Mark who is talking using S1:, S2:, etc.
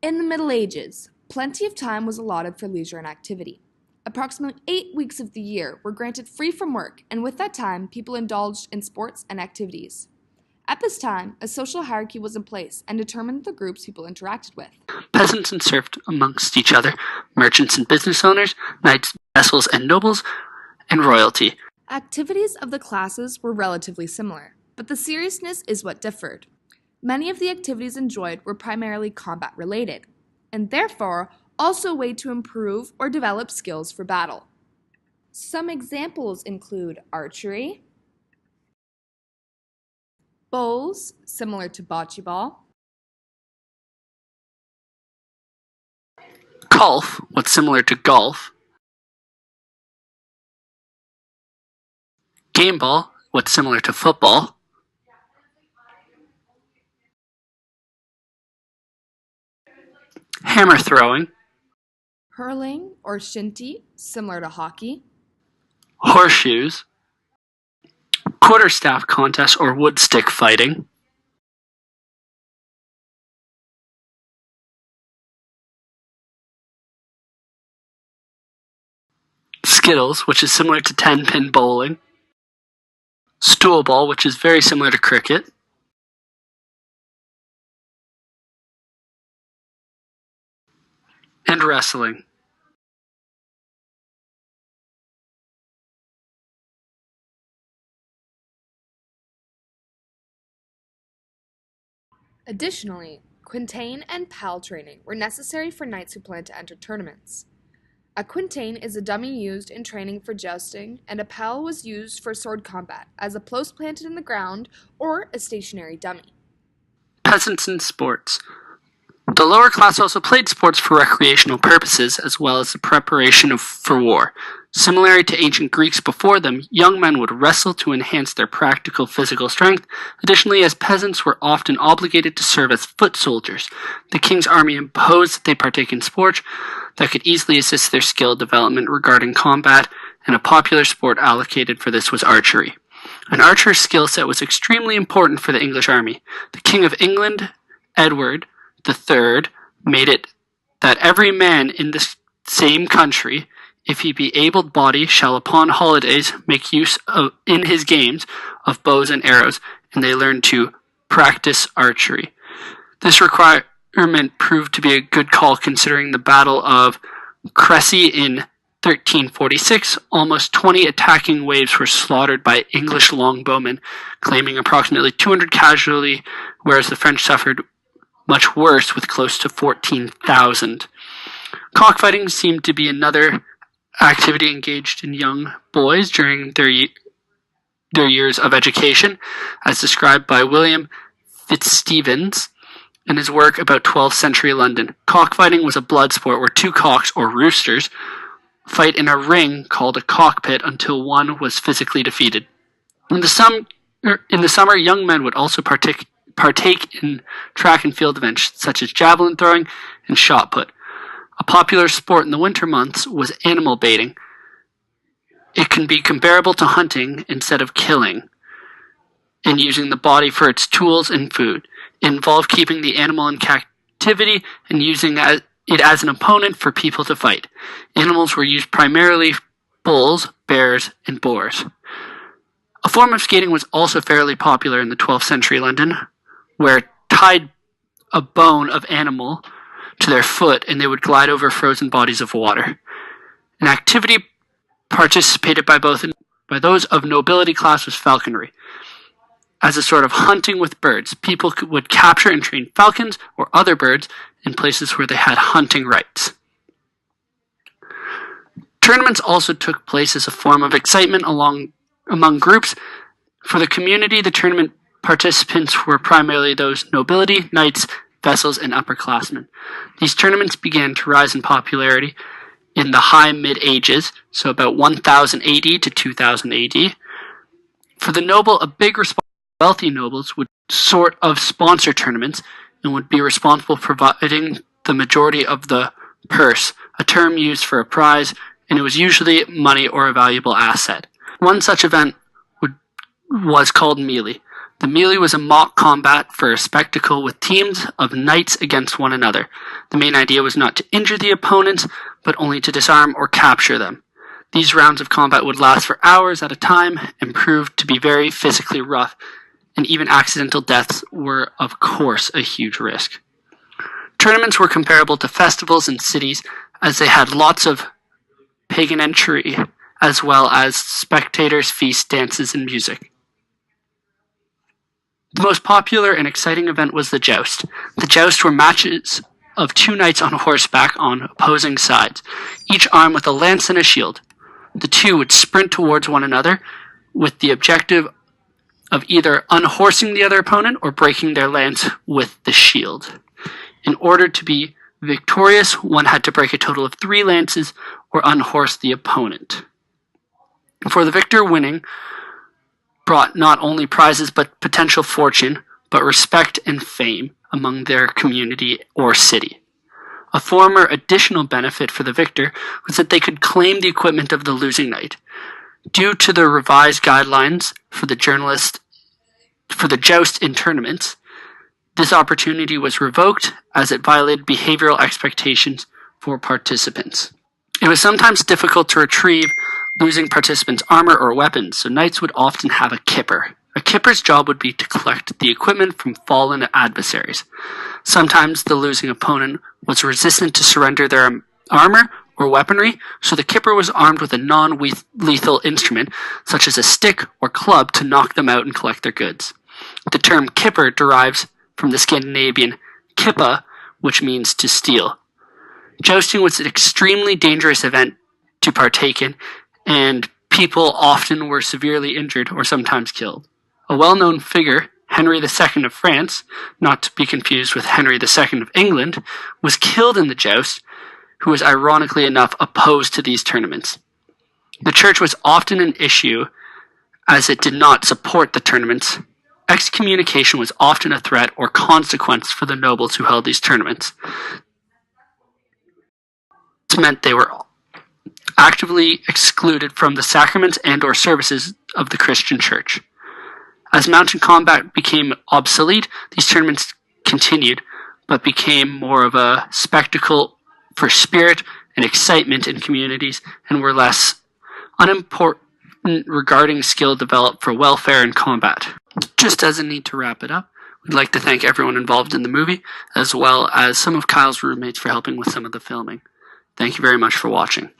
S1: In the Middle Ages, plenty of time was allotted for leisure and activity. Approximately 8 weeks of the year were granted free from work, and with that time, people indulged in sports and activities. At this time, a social hierarchy was in place and determined the groups people interacted with.
S2: Peasants and serfs amongst each other, merchants and business owners, knights, vassals and nobles, and royalty.
S1: Activities of the classes were relatively similar, but the seriousness is what differed. Many of the activities enjoyed were primarily combat-related, and therefore also a way to improve or develop skills for battle. Some examples include archery, bowls, similar to bocce ball,
S2: Golf, what's similar to golf. Game ball, what's similar to football. Hammer throwing.
S1: hurling or shinty, similar to hockey,
S2: Horseshoes. Quarterstaff contest or wood stick fighting. Skittles, which is similar to 10-pin bowling. Stool ball, which is very similar to cricket. And wrestling.
S1: Additionally, quintain and pal training were necessary for knights who planned to enter tournaments. A quintain is a dummy used in training for jousting, and a pal was used for sword combat, as a post planted in the ground or a stationary dummy.
S2: Peasants and sports. The lower class also played sports for recreational purposes as well as the preparation for war. Similar to ancient Greeks before them, young men would wrestle to enhance their practical physical strength. Additionally, as peasants were often obligated to serve as foot soldiers, the king's army imposed that they partake in sports that could easily assist their skill development regarding combat, and a popular sport allocated for this was archery. An archer's skill set was extremely important for the English army. The King of England, Edward III, made it that every man in the same country, if he be able-bodied, shall upon holidays make use of, in his games, of bows and arrows, and they learn to practice archery. This requirement proved to be a good call considering the Battle of Crecy in 1346. Almost 20 attacking waves were slaughtered by English longbowmen, claiming approximately 200 casualties, whereas the French suffered much worse with close to 14,000. Cockfighting seemed to be another activity engaged in young boys during their years of education, as described by William Fitzstevens in his work about 12th century London. Cockfighting was a blood sport where two cocks, or roosters, fight in a ring called a cockpit until one was physically defeated. In the summer, young men would also partake in track and field events such as javelin throwing and shot put. A popular sport in the winter months was animal baiting. It can be comparable to hunting instead of killing, and using the body for its tools and food. It involved keeping the animal in captivity and using it as an opponent for people to fight. Animals were used primarily bulls, bears, and boars. A form of skating was also fairly popular in the 12th century London, where tied a bone of animal to their foot and they would glide over frozen bodies of water. An activity participated by those of nobility class was falconry. As a sort of hunting with birds, people would capture and train falcons or other birds in places where they had hunting rights. Tournaments also took place as a form of excitement among groups. For the community, the tournament participants were primarily those nobility, knights, vassals, and upperclassmen. These tournaments began to rise in popularity in the high mid-ages, so about 1000 AD to 2000 AD. For the noble, a big wealthy nobles would sort of sponsor tournaments and would be responsible for providing the majority of the purse, a term used for a prize, and it was usually money or a valuable asset. One such event was called melee. The melee was a mock combat for a spectacle with teams of knights against one another. The main idea was not to injure the opponents, but only to disarm or capture them. These rounds of combat would last for hours at a time and proved to be very physically rough, and even accidental deaths were, of course, a huge risk. Tournaments were comparable to festivals in cities, as they had lots of pagan entry, as well as spectators, feasts, dances, and music. The most popular and exciting event was the joust. The joust were matches of two knights on horseback on opposing sides, each armed with a lance and a shield. The two would sprint towards one another with the objective of either unhorsing the other opponent or breaking their lance with the shield. In order to be victorious, one had to break a total of 3 lances or unhorse the opponent. For the victor, winning brought not only prizes but potential fortune, but respect and fame among their community or city. A former additional benefit for the victor was that they could claim the equipment of the losing knight. Due to the revised guidelines for the joust in tournaments, this opportunity was revoked as it violated behavioral expectations for participants. It was sometimes difficult to retrieve losing participants' armor or weapons, so knights would often have a kipper. A kipper's job would be to collect the equipment from fallen adversaries. Sometimes the losing opponent was resistant to surrender their armor or weaponry, so the kipper was armed with a non-lethal instrument, such as a stick or club, to knock them out and collect their goods. The term kipper derives from the Scandinavian kippa, which means to steal. Jousting was an extremely dangerous event to partake in, and people often were severely injured or sometimes killed. A well-known figure, Henry II of France, not to be confused with Henry II of England, was killed in the joust, who was ironically enough opposed to these tournaments. The church was often an issue as it did not support the tournaments. Excommunication was often a threat or consequence for the nobles who held these tournaments. This meant they were actively excluded from the sacraments and or services of the Christian church. As mountain combat became obsolete, these tournaments continued, but became more of a spectacle for spirit and excitement in communities, and were less unimportant regarding skill developed for welfare and combat. Just as a need to wrap it up, we'd like to thank everyone involved in the movie, as well as some of Kyle's roommates for helping with some of the filming. Thank you very much for watching.